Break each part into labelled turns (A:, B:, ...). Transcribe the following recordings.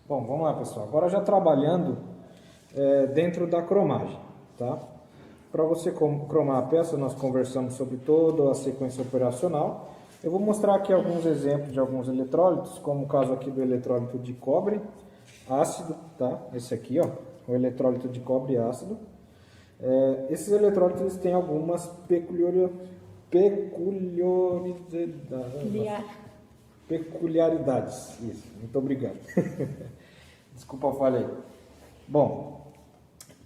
A: Bom, vamos lá, pessoal. Agora já trabalhando dentro da cromagem, tá? Para você cromar a peça, nós conversamos sobre toda a sequência operacional. Eu vou mostrar aqui alguns exemplos de alguns eletrólitos, como o caso aqui do eletrólito de cobre ácido, tá? Esse aqui, ó, o eletrólito de cobre ácido. Esses eletrólitos eles têm algumas peculiaridades. Isso, muito obrigado. Desculpa a falha aí. Bom,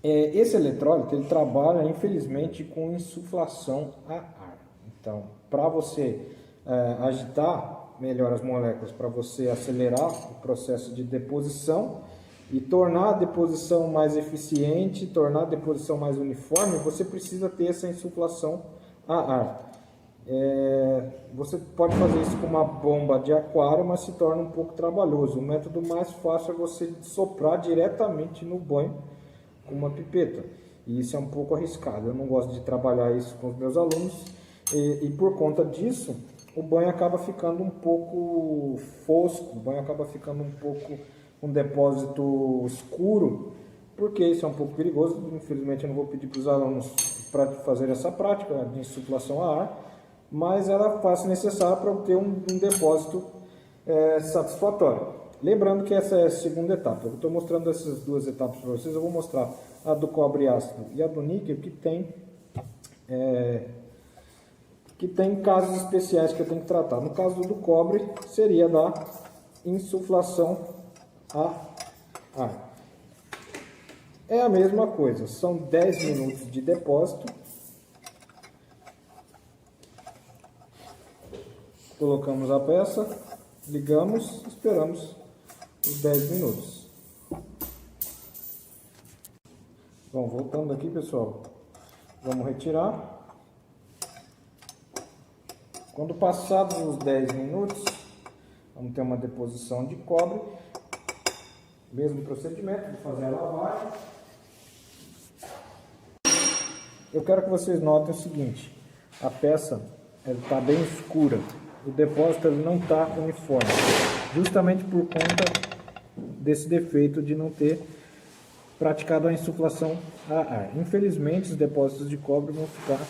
A: esse eletrólito ele trabalha, infelizmente, com insuflação a ar. Então, para você agitar melhor as moléculas, para você acelerar o processo de deposição e tornar a deposição mais eficiente, tornar a deposição mais uniforme, você precisa ter essa insuflação a ar. Você pode fazer isso com uma bomba de aquário, mas se torna um pouco trabalhoso. O método mais fácil é você soprar diretamente no banho com uma pipeta, e isso é um pouco arriscado. Eu não gosto de trabalhar isso com os meus alunos, e por conta disso o banho acaba ficando um pouco fosco, o banho acaba ficando um pouco um depósito escuro, porque isso é um pouco perigoso. Infelizmente eu não vou pedir para os alunos para fazer essa prática de insuflação a ar, mas ela faz necessária para obter um depósito satisfatório. Lembrando que essa é a segunda etapa. Eu estou mostrando essas duas etapas para vocês. Eu vou mostrar a do cobre ácido e a do níquel, que tem casos especiais que eu tenho que tratar. No caso do cobre, seria da insuflação a ar. É a mesma coisa, são 10 minutos de depósito. Colocamos a peça, ligamos, esperamos os 10 minutos. Bom, voltando aqui, pessoal, vamos retirar. Quando passados os 10 minutos, vamos ter uma deposição de cobre. Mesmo procedimento de fazer a lavagem. Eu quero que vocês notem o seguinte: a peça está bem escura, o depósito ele não está uniforme, justamente por conta desse defeito de não ter praticado a insuflação a ar. Infelizmente, os depósitos de cobre vão ficar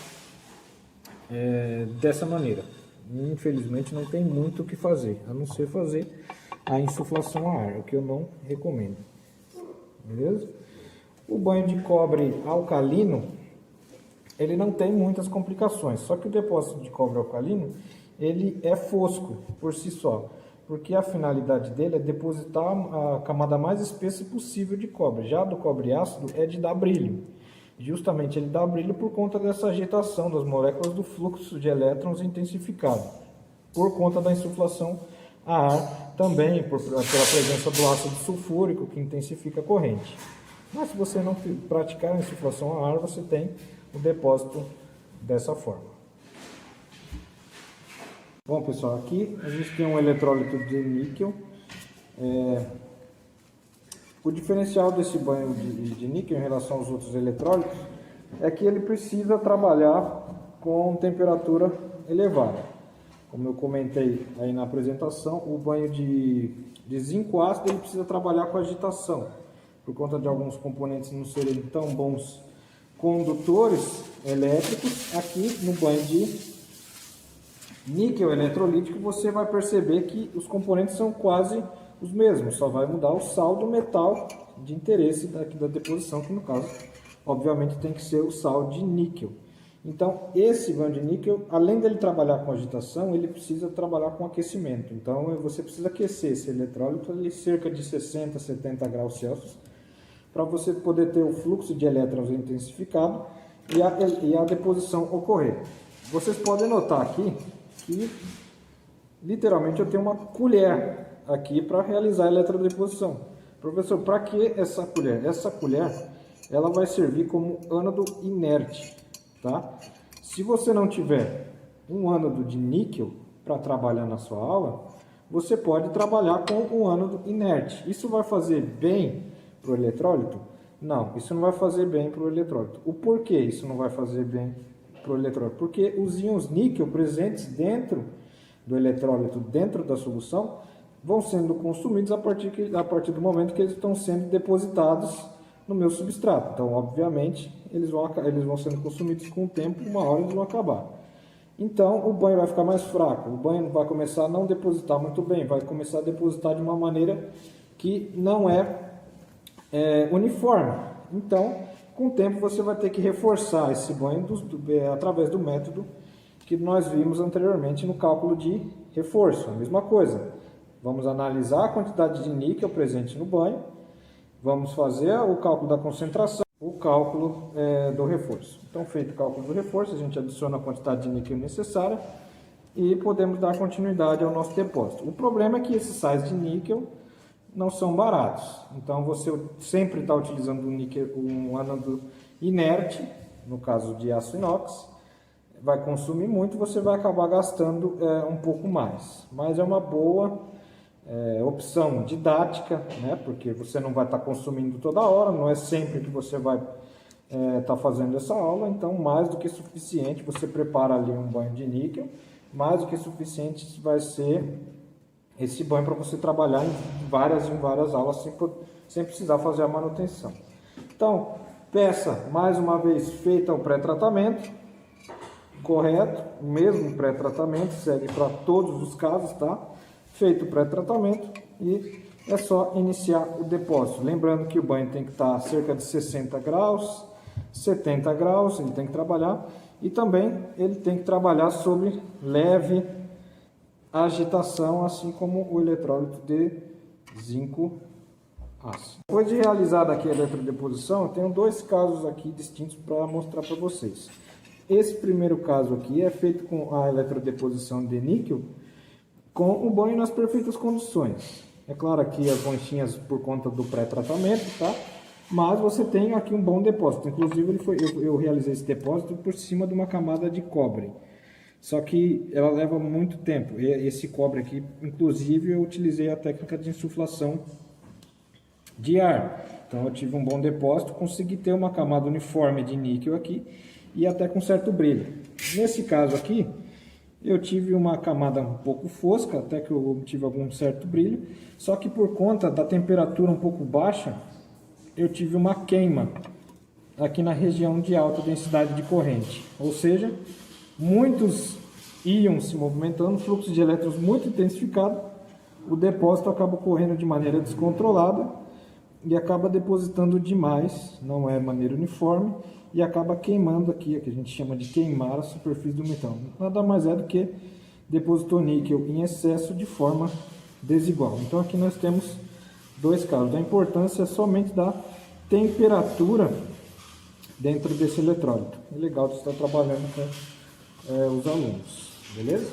A: dessa maneira. Infelizmente, não tem muito o que fazer, a não ser fazer a insuflação a ar, o que eu não recomendo. Beleza? O banho de cobre alcalino, ele não tem muitas complicações, só que o depósito de cobre alcalino, ele é fosco por si só, porque a finalidade dele é depositar a camada mais espessa possível de cobre. Já do cobre ácido é de dar brilho. Justamente ele dá brilho por conta dessa agitação das moléculas do fluxo de elétrons intensificado, por conta da insuflação a ar, também pela presença do ácido sulfúrico que intensifica a corrente. Mas se você não praticar a insuflação a ar, você tem o depósito dessa forma. Bom, pessoal, aqui a gente tem um eletrólito de níquel. O diferencial desse banho de níquel em relação aos outros eletrólitos é que ele precisa trabalhar com temperatura elevada. Como eu comentei aí na apresentação, o banho de zinco ácido ele precisa trabalhar com agitação, por conta de alguns componentes não serem tão bons condutores elétricos. Aqui no banho de níquel eletrolítico você vai perceber que os componentes são quase os mesmos, só vai mudar o sal do metal de interesse daqui da deposição, que no caso, obviamente, tem que ser o sal de níquel. Então, esse banho de níquel, além dele trabalhar com agitação, ele precisa trabalhar com aquecimento. Então, você precisa aquecer esse eletrólito ali cerca de 60, 70 graus Celsius, para você poder ter o fluxo de elétrons intensificado e a deposição ocorrer. Vocês podem notar aqui que, literalmente, eu tenho uma colher aqui para realizar a eletrodeposição. Professor, para que essa colher? Essa colher ela vai servir como ânodo inerte, tá? Se você não tiver um ânodo de níquel para trabalhar na sua aula, você pode trabalhar com um ânodo inerte. Isso vai fazer bem para o eletrólito? Não, isso não vai fazer bem para o eletrólito. O porquê isso não vai fazer bem para o eletrólito? Porque os íons níquel presentes dentro do eletrólito, dentro da solução, vão sendo consumidos a partir do momento que eles estão sendo depositados no meu substrato. Então, obviamente, eles vão sendo consumidos com o tempo, uma hora eles vão acabar. Então, o banho vai ficar mais fraco, o banho vai começar a não depositar muito bem, vai começar a depositar de uma maneira que não é uniforme. Então, com o tempo, você vai ter que reforçar esse banho através do método que nós vimos anteriormente no cálculo de reforço. A mesma coisa, vamos analisar a quantidade de níquel presente no banho, vamos fazer o cálculo da concentração, o cálculo do reforço. Então, feito o cálculo do reforço, a gente adiciona a quantidade de níquel necessária e podemos dar continuidade ao nosso depósito. O problema é que esses sais de níquel não são baratos. Então, você sempre está utilizando um ânodo inerte, no caso de aço inox, vai consumir muito, você vai acabar gastando um pouco mais. Mas é uma boa opção didática, né? Porque você não vai estar consumindo toda hora, não é sempre que você vai estar fazendo essa aula, então mais do que suficiente, você prepara ali um banho de níquel, mais do que suficiente vai ser esse banho para você trabalhar em várias aulas sem precisar fazer a manutenção. Então, peça mais uma vez feita o pré-tratamento, correto, o mesmo pré-tratamento, segue para todos os casos, tá? Feito o pré-tratamento e é só iniciar o depósito. Lembrando que o banho tem que estar a cerca de 60 graus, 70 graus, ele tem que trabalhar. E também ele tem que trabalhar sobre leve agitação, assim como o eletrólito de zinco ácido. Depois de realizada aqui a eletrodeposição, eu tenho dois casos aqui distintos para mostrar para vocês. Esse primeiro caso aqui é feito com a eletrodeposição de níquel, com o banho nas perfeitas condições. É claro que as manchinhas por conta do pré-tratamento, tá? Mas você tem aqui um bom depósito. Inclusive eu realizei esse depósito por cima de uma camada de cobre. Só que ela leva muito tempo. Esse cobre aqui, inclusive, eu utilizei a técnica de insuflação de ar. Então eu tive um bom depósito, consegui ter uma camada uniforme de níquel aqui e até com certo brilho. Nesse caso aqui, eu tive uma camada um pouco fosca, até que eu obtive algum certo brilho, só que por conta da temperatura um pouco baixa, eu tive uma queima aqui na região de alta densidade de corrente, ou seja, muitos íons se movimentando, fluxo de elétrons muito intensificado, o depósito acaba correndo de maneira descontrolada e acaba depositando demais, não é maneira uniforme, e acaba queimando aqui, que a gente chama de queimar a superfície do metal. Nada mais é do que depositou níquel em excesso de forma desigual. Então aqui nós temos dois casos. A importância somente da temperatura dentro desse eletrólito. É legal de estar trabalhando com os alunos, beleza?